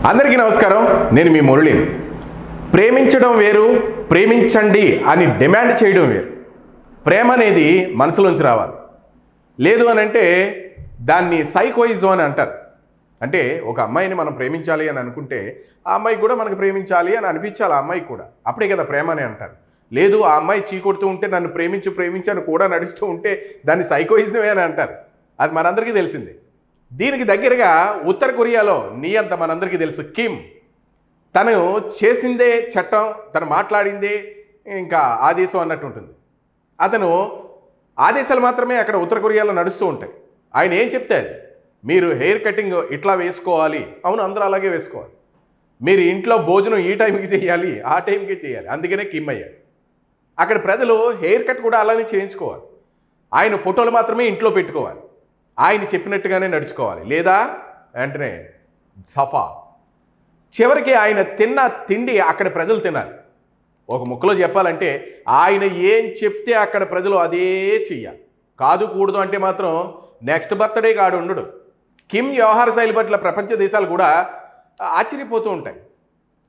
అందరికీ నమస్కారం. నేను మీ మురళిని. ప్రేమించడం వేరు, ప్రేమించండి అని డిమాండ్ చేయడం వేరు. ప్రేమ అనేది మనసులోంచి రావాలి. లేదు అని అంటే దాన్ని సైకోయిజం అని అంటారు. అంటే ఒక అమ్మాయిని మనం ప్రేమించాలి అని అనుకుంటే ఆ అమ్మాయికి కూడా మనకు ప్రేమించాలి అని అనిపించాలి. ఆ అమ్మాయికి కూడా అప్పుడే కదా ప్రేమ అని అంటారు. లేదు ఆ అమ్మాయి చీకొడుతూ ఉంటే నన్ను ప్రేమించు అని కూడా నడుస్తూ ఉంటే దాన్ని సైకోయిజమే అని అంటారు. అది మనందరికీ తెలిసిందే. దీనికి దగ్గరగా ఉత్తర కొరియాలో నియంత మనందరికీ తెలుసు కిమ్. తను చేసిందే చట్టం, తను మాట్లాడిందే ఇంకా ఆదేశం అన్నట్టు ఉంటుంది. అతను ఆదేశాలు మాత్రమే అక్కడ ఉత్తర కొరియాలో నడుస్తూ ఉంటాయి. ఆయన ఏం చెప్తే అది. మీరు హెయిర్ కటింగ్ ఇట్లా వేసుకోవాలి, అవును అందరూ అలాగే వేసుకోవాలి. మీరు ఇంట్లో భోజనం ఈ టైంకి చేయాలి, ఆ టైంకి చేయాలి. అందుకనే కిమ్ అయ్యాడు. అక్కడ ప్రజలు హెయిర్ కట్ కూడా అలానే చేయించుకోవాలి. ఆయన ఫోటోలు మాత్రమే ఇంట్లో పెట్టుకోవాలి. ఆయన చెప్పినట్టుగానే నడుచుకోవాలి, లేదా వెంటనే సఫా. చివరికి ఆయన తిన్న తిండి అక్కడ ప్రజలు తినాలి. ఒక ముక్కలో చెప్పాలంటే ఆయన ఏం చెప్తే అక్కడ ప్రజలు అదే చెయ్యాలి. కాదు కూడదు అంటే మాత్రం నెక్స్ట్ బర్త్డే కాడు ఉండడు. కిమ్ వ్యవహార శైలి పట్ల ప్రపంచ దేశాలు కూడా ఆశ్చర్యపోతూ ఉంటాయి.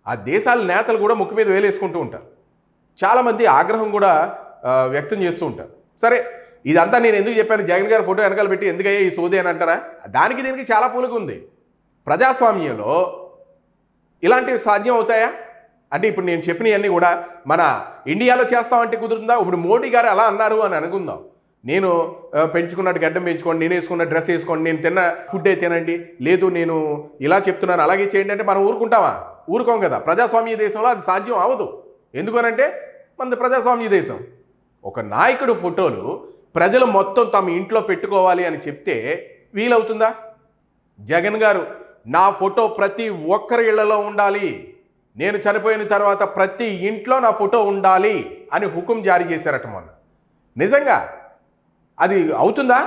ఆ దేశాల నేతలు కూడా ముక్కు మీద వేలేసుకుంటూ ఉంటారు. చాలామంది ఆగ్రహం కూడా వ్యక్తం చేస్తూ ఉంటారు. సరే, ఇదంతా నేను ఎందుకు చెప్పాను, జగన్ గారి ఫోటో వెనకాల పెట్టి ఎందుకయ్యా ఈ సోది అని అంటారా? దానికి దీనికి చాలా పోలిక ఉంది. ప్రజాస్వామ్యంలో ఇలాంటివి సాధ్యం అవుతాయా అంటే ఇప్పుడు నేను చెప్పినవన్నీ కూడా మన ఇండియాలో చేస్తామంటే కుదురుతుందా? ఇప్పుడు మోడీ గారు అలా అన్నారు అని అనుకుందాం. నేను పెంచుకున్నట్టు గడ్డం పెంచుకోండి, నేను వేసుకున్న డ్రెస్ వేసుకోండి, నేను తిన్న ఫుడ్డే తినండి, లేదు నేను ఇలా చెప్తున్నాను అలాగే చేయండి అంటే మనం ఊరుకుంటామా? ఊరుకోం కదా. ప్రజాస్వామ్య దేశంలో అది సాధ్యం అవ్వదు. ఎందుకనంటే మనది ప్రజాస్వామ్య దేశం. ఒక నాయకుడు ఫోటోలు ప్రజలు మొత్తం తమ ఇంట్లో పెట్టుకోవాలి అని చెప్తే వీలవుతుందా? జగన్ గారు నా ఫోటో ప్రతి ఒక్కరి ఇళ్లలో ఉండాలి, నేను చనిపోయిన తర్వాత ప్రతి ఇంట్లో నా ఫోటో ఉండాలి అని హుకుం జారీ చేశారట మొన్న. నిజంగా అది అవుతుందా?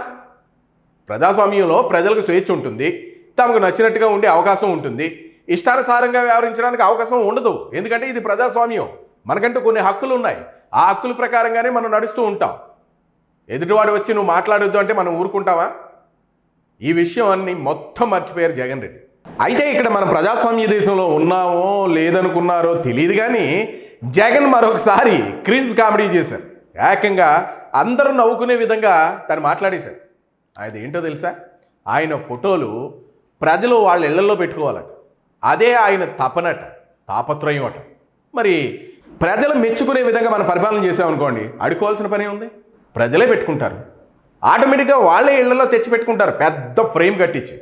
ప్రజాస్వామ్యంలో ప్రజలకు స్వేచ్ఛ ఉంటుంది, తమకు నచ్చినట్టుగా ఉండే అవకాశం ఉంటుంది. ఇష్టానుసారంగా వ్యవహరించడానికి అవకాశం ఉండదు. ఎందుకంటే ఇది ప్రజాస్వామ్యం. మనకంటూ కొన్ని హక్కులు ఉన్నాయి. ఆ హక్కుల ప్రకారంగానే మనం నడుస్తూ ఉంటాం. ఎదుటివాడు వచ్చి నువ్వు మాట్లాడొద్దు అంటే మనం ఊరుకుంటావా? ఈ విషయం అన్ని మొత్తం మర్చిపోయారు జగన్ రెడ్డి. అయితే ఇక్కడ మనం ప్రజాస్వామ్య దేశంలో ఉన్నామో లేదనుకున్నారో తెలియదు కానీ జగన్ మరొకసారి క్రిన్స్ కామెడీ చేశారు. ఏకంగా అందరూ నవ్వుకునే విధంగా తను మాట్లాడేశారు. అది ఏంటో తెలుసా? ఆయన ఫోటోలు ప్రజలు వాళ్ళ ఇళ్లలో పెట్టుకోవాలట. అదే ఆయన తపనట, తాపత్రయం అట. మరి ప్రజలు మెచ్చుకునే విధంగా మనం పరిపాలన చేసామనుకోండి, అడుకోవాల్సిన పనే ఉంది. ప్రజలే పెట్టుకుంటారు. ఆటోమేటిక్గా వాళ్ళే ఇళ్లలో తెచ్చి పెట్టుకుంటారు, పెద్ద ఫ్రేమ్ కట్టించి.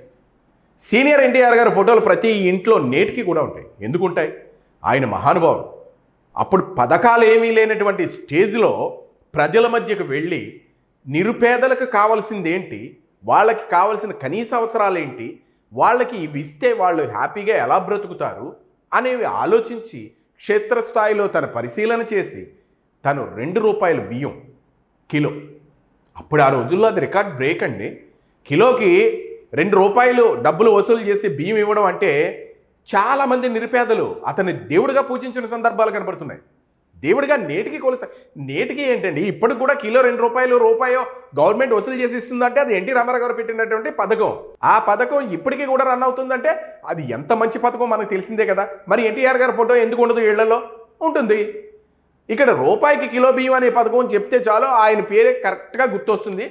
సీనియర్ ఎన్టీఆర్ గారి ఫోటోలు ప్రతి ఇంట్లో నేటికి కూడా ఉంటాయి. ఎందుకు ఉంటాయి? ఆయన మహానుభావుడు. అప్పుడు పథకాలు ఏమీ లేనటువంటి స్టేజ్లో ప్రజల మధ్యకు వెళ్ళి నిరుపేదలకు కావాల్సిందేంటి, వాళ్ళకి కావాల్సిన కనీస అవసరాలేంటి, వాళ్ళకి ఇవి ఇస్తే వాళ్ళు హ్యాపీగా ఎలా బ్రతుకుతారు అనేవి ఆలోచించి క్షేత్రస్థాయిలో తన పరిశీలన చేసి తను ₹2 బియ్యం కిలో, అప్పుడు ఆ రోజుల్లో అది రికార్డ్ బ్రేక్ అండి. కిలోకి ₹2 డబ్బులు వసూలు చేసి బియ్యం ఇవ్వడం అంటే చాలామంది నిరుపేదలు అతన్ని దేవుడిగా పూజించిన సందర్భాలు కనబడుతున్నాయి. దేవుడిగా నేటికి కొలుస్తారు. నేటికి ఏంటండి, ఇప్పటికి కూడా కిలో ₹2 గవర్నమెంట్ వసూలు చేసి ఇస్తుందంటే అది ఎన్టీ రామారావు గారు పెట్టినటువంటి పథకం. ఆ పథకం ఇప్పటికీ కూడా రన్ అవుతుందంటే అది ఎంత మంచి పథకం మనకు తెలిసిందే కదా. మరి ఎన్టీఆర్ గారి ఫోటో ఎందుకు ఉండదు? ఇళ్లలో ఉంటుంది. ఇక్కడ రూపాయికి కిలో బియ్యం అనే పథకం చెప్తే చాలు ఆయన పేరే కరెక్ట్గా గుర్తొస్తుంది.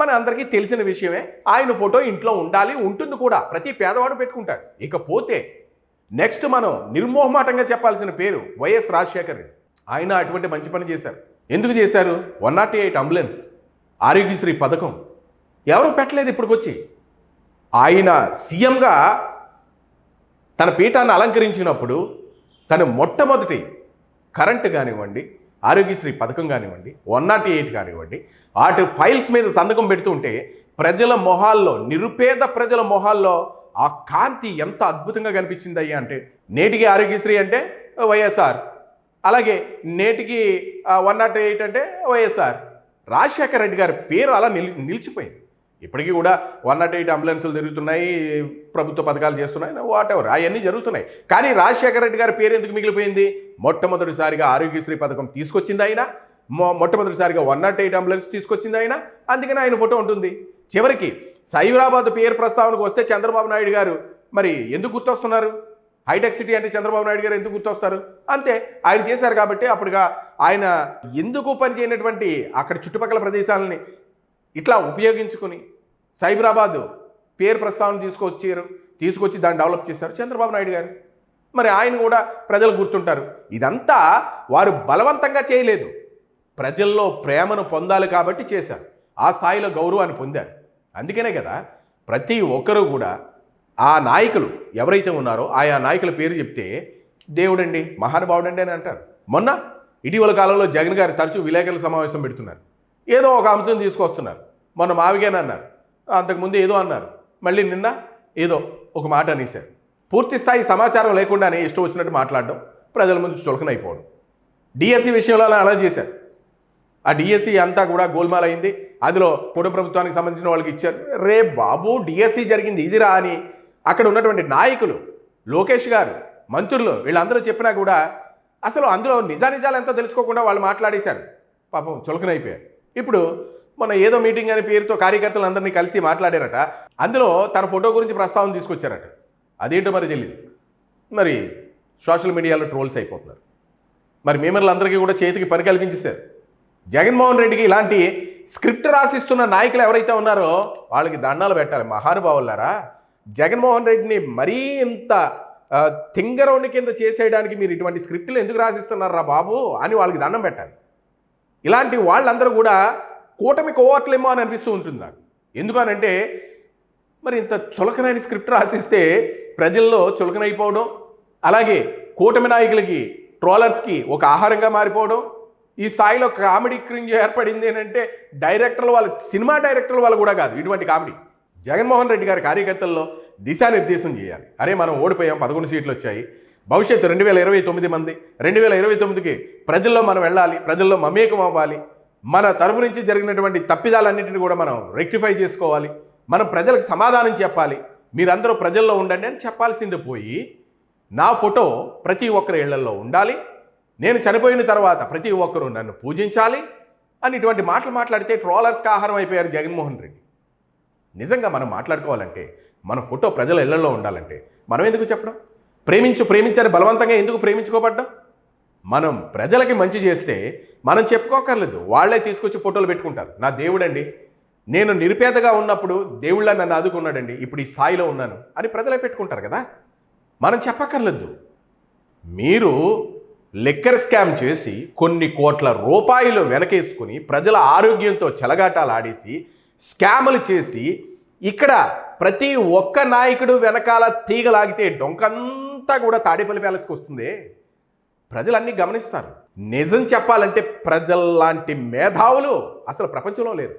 మన అందరికీ తెలిసిన విషయమే. ఆయన ఫోటో ఇంట్లో ఉండాలి, ఉంటుంది కూడా. ప్రతి పేదవాడు పెట్టుకుంటాడు. ఇకపోతే నెక్స్ట్ మనం నిర్మోహమాటంగా చెప్పాల్సిన పేరు వైఎస్ రాజశేఖర్ రెడ్డి. ఆయన అటువంటి మంచి పని చేశారు. ఎందుకు చేశారు? 108 అంబులెన్స్, ఆరోగ్యశ్రీ పథకం ఎవరు పెట్టలేదు ఇప్పటికొచ్చి. ఆయన సీఎంగా తన పీఠాన్ని అలంకరించినప్పుడు తను మొట్టమొదటి కరెంటు కానివ్వండి, ఆరోగ్యశ్రీ పథకం కానివ్వండి, 108 కానివ్వండి, వాటి ఫైల్స్ మీద సంతకం పెడుతుంటే ప్రజల మొహాల్లో, నిరుపేద ప్రజల మొహాల్లో ఆ కాంతి ఎంత అద్భుతంగా కనిపించింది అయ్యా. అంటే నేటికి ఆరోగ్యశ్రీ అంటే వైఎస్ఆర్, అలాగే నేటికి 108 అంటే వైఎస్ఆర్. రాజశేఖర రెడ్డి గారి పేరు అలా నిలిచిపోయింది. ఇప్పటికీ కూడా 108 అంబులెన్సులు తిరుగుతున్నాయి, ప్రభుత్వ పథకాలు చేస్తున్నాయి, వాట్ ఎవర్ అవన్నీ జరుగుతున్నాయి. కానీ రాజశేఖర రెడ్డి గారి పేరు ఎందుకు మిగిలిపోయింది? మొట్టమొదటిసారిగా ఆరోగ్యశ్రీ పథకం తీసుకొచ్చింది ఆయన, మొట్టమొదటిసారిగా 108 అంబులెన్స్ తీసుకొచ్చింది ఆయన. అందుకని ఆయన ఫోటో ఉంటుంది. చివరికి సైబరాబాద్ పేరు ప్రస్తావనకు వస్తే చంద్రబాబు నాయుడు గారు మరి ఎందుకు గుర్తొస్తున్నారు? హైటెక్ సిటీ అంటే చంద్రబాబు నాయుడు గారు ఎందుకు గుర్తొస్తారు? అంతే, ఆయన చేశారు కాబట్టి అప్పుడుగా ఆయన ఎందుకు పని చేయనటువంటి అక్కడ చుట్టుపక్కల ప్రదేశాలని ఇట్లా ఉపయోగించుకుని సైబరాబాద్ పేరు ప్రస్తావన తీసుకొచ్చి దాన్ని డెవలప్ చేశారు చంద్రబాబు నాయుడు గారు. మరి ఆయన కూడా ప్రజలు గుర్తుంటారు. ఇదంతా వారు బలవంతంగా చేయలేదు, ప్రజల్లో ప్రేమను పొందాలి కాబట్టి చేశారు, ఆ స్థాయిలో గౌరవాన్ని పొందారు. అందుకనే కదా ప్రతి ఒక్కరూ కూడా ఆ నాయకులు ఎవరైతే ఉన్నారో ఆయా నాయకుల పేరు చెప్తే దేవుడండి, మహానుభావుడండి అని అంటారు. మొన్న ఇటీవల కాలంలో జగన్ గారు తరచూ విలేకరుల సమావేశం పెడుతున్నారు, ఏదో ఒక అంశం తీసుకొస్తున్నారు. మొన్న మావిగానే అన్నారు, అంతకుముందు ఏదో అన్నారు, మళ్ళీ నిన్న ఏదో ఒక మాట అనేశారు. పూర్తి స్థాయి సమాచారం లేకుండానే ఇష్టం వచ్చినట్టు మాట్లాడడం, ప్రజల ముందు చులకనైపోవడం. డిఎస్సి విషయంలో అలా చేశారు. ఆ డిఎస్సి అంతా కూడా గోల్మాల్ అయింది, అందులో కూడ ప్రభుత్వానికి సంబంధించిన వాళ్ళకి ఇచ్చారు. రే బాబు, డిఎస్సి జరిగింది ఇదిరా అని అక్కడ ఉన్నటువంటి నాయకులు, లోకేష్ గారు, మంత్రులు వీళ్ళందరూ చెప్పినా కూడా అసలు అందులో నిజానిజాలు ఎంతో తెలుసుకోకుండా వాళ్ళు మాట్లాడేశారు. పాపం చులకనైపోయారు. ఇప్పుడు మన ఏదో మీటింగ్ అనే పేరుతో కార్యకర్తలందరినీ కలిసి మాట్లాడారట, అందులో తన ఫోటో గురించి ప్రస్తావన తీసుకొచ్చారట. అదేంటో మరి తెలియదు. మరి సోషల్ మీడియాలో ట్రోల్స్ అయిపోతున్నారు. మరి మేమర్లందరికీ కూడా చేతికి పని కల్పించేశారు. జగన్మోహన్ రెడ్డికి ఇలాంటి స్క్రిప్ట్ రాసిస్తున్న నాయకులు ఎవరైతే ఉన్నారో వాళ్ళకి దండాలు పెట్టాలి. మహానుభావులారా, జగన్మోహన్ రెడ్డిని మరీ ఇంత తింగరోని కింద చేసేయడానికి మీరు ఇటువంటి స్క్రిప్టులు ఎందుకు రాసిస్తున్నారా బాబు అని వాళ్ళకి దండం పెట్టాలి. ఇలాంటి వాళ్ళందరూ కూడా కూటమి కోవట్లేమో అని అనిపిస్తూ ఉంటుంది నాకు. ఎందుకనంటే మరి ఇంత చులకనైన స్క్రిప్ట్ రాసిస్తే ప్రజల్లో చులకనైపోవడం, అలాగే కూటమి నాయకులకి, ట్రోలర్స్కి ఒక ఆహారంగా మారిపోవడం, ఈ స్థాయిలో కామెడీ క్రింజ్ ఏర్పడింది అంటే డైరెక్టర్లు వాళ్ళు, సినిమా డైరెక్టర్లు వాళ్ళు కూడా కాదు ఇటువంటి కామెడీ. జగన్మోహన్ రెడ్డి గారి కార్యకర్తల్లో దిశానిర్దేశం చేయాలి. అరే మనం ఓడిపోయాం, 11 సీట్లు వచ్చాయి, భవిష్యత్తు 2029 మంది, 2029కి ప్రజల్లో మనం వెళ్ళాలి, ప్రజల్లో మమేకం అవ్వాలి, మన తరపు నుంచి జరిగినటువంటి తప్పిదాలన్నింటినీ కూడా మనం రెక్టిఫై చేసుకోవాలి, మనం ప్రజలకు సమాధానం చెప్పాలి, మీరందరూ ప్రజల్లో ఉండండి అని చెప్పాల్సింది పోయి నా ఫోటో ప్రతి ఒక్కరి ఇళ్లలో ఉండాలి, నేను చనిపోయిన తర్వాత ప్రతి ఒక్కరూ నన్ను పూజించాలి అని ఇటువంటి మాటలు మాట్లాడితే ట్రోలర్స్కి ఆహారం అయిపోయారు జగన్మోహన్ రెడ్డి. నిజంగా మనం మాట్లాడుకోవాలంటే మన ఫోటో ప్రజల ఇళ్లలో ఉండాలంటే మనం ఎందుకు చెప్పడం? ప్రేమించని బలవంతంగా ఎందుకు ప్రేమించుకోబడ్డం? మనం ప్రజలకి మంచి చేస్తే మనం చెప్పుకోకర్లేదు, వాళ్ళే తీసుకొచ్చి ఫోటోలు పెట్టుకుంటారు. నా దేవుడండి, నేను నిరుపేదగా ఉన్నప్పుడు దేవుళ్ళ నన్ను ఆదుకున్నాడండి, ఇప్పుడు ఈ స్థాయిలో ఉన్నాను అని ప్రజలే పెట్టుకుంటారు కదా. మనం చెప్పక్కర్లేదు. మీరు లిక్కర్ స్కామ్ చేసి కొన్ని కోట్ల రూపాయలు వెనకేసుకుని ప్రజల ఆరోగ్యంతో చెలగాటాలు ఆడేసి స్కాములు చేసి ఇక్కడ ప్రతి ఒక్క నాయకుడు వెనకాల తీగలాగితే డొంకంతా కూడా తాడేపల్లి ప్యాలెస్కి వస్తుంది. ప్రజలన్నీ గమనిస్తారు. నిజం చెప్పాలంటే ప్రజల్లాంటి మేధావులు అసలు ప్రపంచంలో లేరు.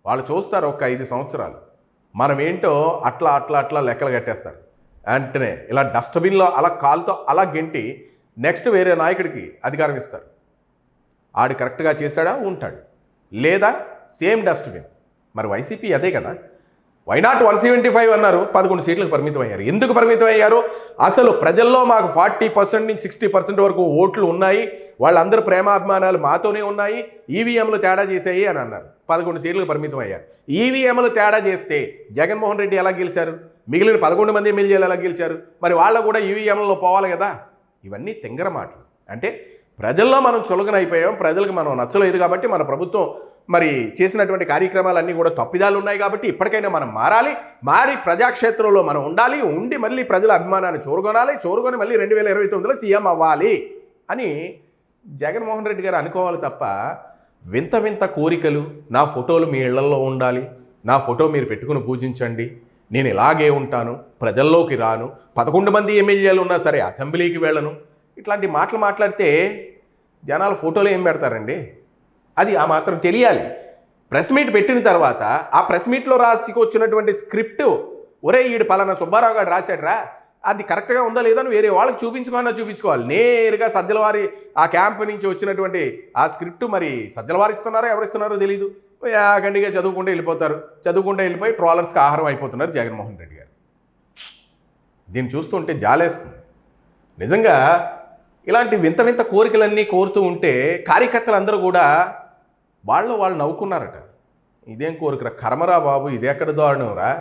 వాళ్ళు చూస్తారు ఒక 5 సంవత్సరాలు మనం ఏంటో అట్లా లెక్కలు కట్టేస్తారు. వెంటనే ఇలా డస్ట్బిన్లో అలా కాలుతో అలా గెంటి నెక్స్ట్ వేరే నాయకుడికి అధికారం ఇస్తారు. ఆడు కరెక్ట్గా చేశాడా ఉంటాడు, లేదా సేమ్ డస్ట్బిన్. మరి వైసీపీ అదే కదా. వైనాట్ 175 అన్నారు, 11 సీట్లకు పరిమితం అయ్యారు. ఎందుకు పరిమితం అయ్యారు? అసలు ప్రజల్లో మాకు 40% నుంచి 60% వరకు ఓట్లు ఉన్నాయి, వాళ్ళందరూ ప్రేమాభిమానాలు మాతోనే ఉన్నాయి, ఈవీఎంలు తేడా చేసాయి అని అన్నారు. 11 సీట్లకు పరిమితం అయ్యారు. ఈవీఎంలు తేడా చేస్తే జగన్మోహన్ రెడ్డి ఎలా గెలిచారు? మిగిలిన 11 మంది ఎమ్మెల్యేలు ఎలా గెలిచారు? మరి వాళ్ళు కూడా ఈవీఎంలలో పోవాలి కదా. ఇవన్నీ తెంగర మాటలు. అంటే ప్రజల్లో మనం చులకనైపోయాం, ప్రజలకు మనం నచ్చలేదు కాబట్టి మన ప్రభుత్వం మరి చేసినటువంటి కార్యక్రమాలన్నీ కూడా తప్పిదాలు ఉన్నాయి కాబట్టి ఇప్పటికైనా మనం మారి ప్రజాక్షేత్రంలో మనం ఉండి మళ్ళీ ప్రజల అభిమానాన్ని చూరుకొని మళ్ళీ 2029లో సీఎం అవ్వాలి అని జగన్మోహన్ రెడ్డి గారు అనుకోవాలి తప్ప వింత కోరికలు, నా ఫోటోలు మీ ఇళ్లలో ఉండాలి, నా ఫోటో మీరు పెట్టుకుని పూజించండి, నేను ఇలాగే ఉంటాను, ప్రజల్లోకి రాను, 11 మంది ఎమ్మెల్యేలు ఉన్నా సరే అసెంబ్లీకి వెళ్ళను, ఇట్లాంటి మాటలు మాట్లాడితే జనాలు ఫోటోలు ఏం పెడతారండి? అది ఆ మాత్రం తెలియాలి. ప్రెస్ మీట్ పెట్టిన తర్వాత ఆ ప్రెస్ మీట్లో రాసికొచ్చినటువంటి స్క్రిప్ట్, ఒరే ఈడు పలానా సుబ్బారావు గారు రాశాడరా, అది కరెక్ట్గా ఉందా లేదా అని వేరే వాళ్ళకి చూపించుకోవాలి. నేరుగా సజ్జలవారి ఆ క్యాంప్ నుంచి వచ్చినటువంటి ఆ స్క్రిప్ట్ మరి సజ్జలవారి ఇస్తున్నారో ఎవరు ఇస్తున్నారో తెలియదు, గండిగా చదువుకుంటూ వెళ్ళిపోయి ట్రోలర్స్కి ఆహారం అయిపోతున్నారు జగన్మోహన్ రెడ్డి గారు. దీన్ని చూస్తుంటే జాలేస్తుంది నిజంగా. ఇలాంటి వింత కోరికలన్నీ కోరుతూ ఉంటే కార్యకర్తలందరూ కూడా వాళ్ళు నవ్వుకున్నారట. ఇదేం కోరికరా, కర్మరా బాబు, ఇది ఎక్కడ దారుణంరా,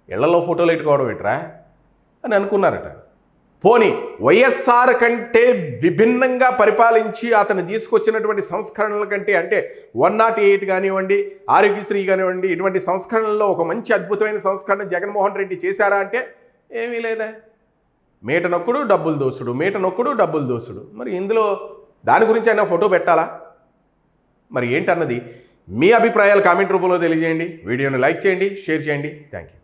ఇళ్లలో ఫోటోలు పెట్టుకోవడం పెట్టరా అని అనుకున్నారట. పోని వైఎస్ఆర్ కంటే విభిన్నంగా పరిపాలించి అతను తీసుకొచ్చినటువంటి సంస్కరణల కంటే, అంటే 108 కానివ్వండి, ఆరోగ్యశ్రీ కానివ్వండి, ఇటువంటి సంస్కరణల్లో ఒక మంచి అద్భుతమైన సంస్కరణ జగన్మోహన్ రెడ్డి చేశారా అంటే ఏమీ లేదా. మీట నొక్కుడు డబ్బులు దోసుడు, మీట నొక్కుడు డబ్బులు దోసుడు. మరి ఇందులో దాని గురించి అయినా ఫోటో పెట్టాలా? మరి ఏంటన్నది మీ అభిప్రాయాలు కామెంట్ రూపంలో తెలియజేయండి. వీడియోని లైక్ చేయండి, షేర్ చేయండి. Thank you.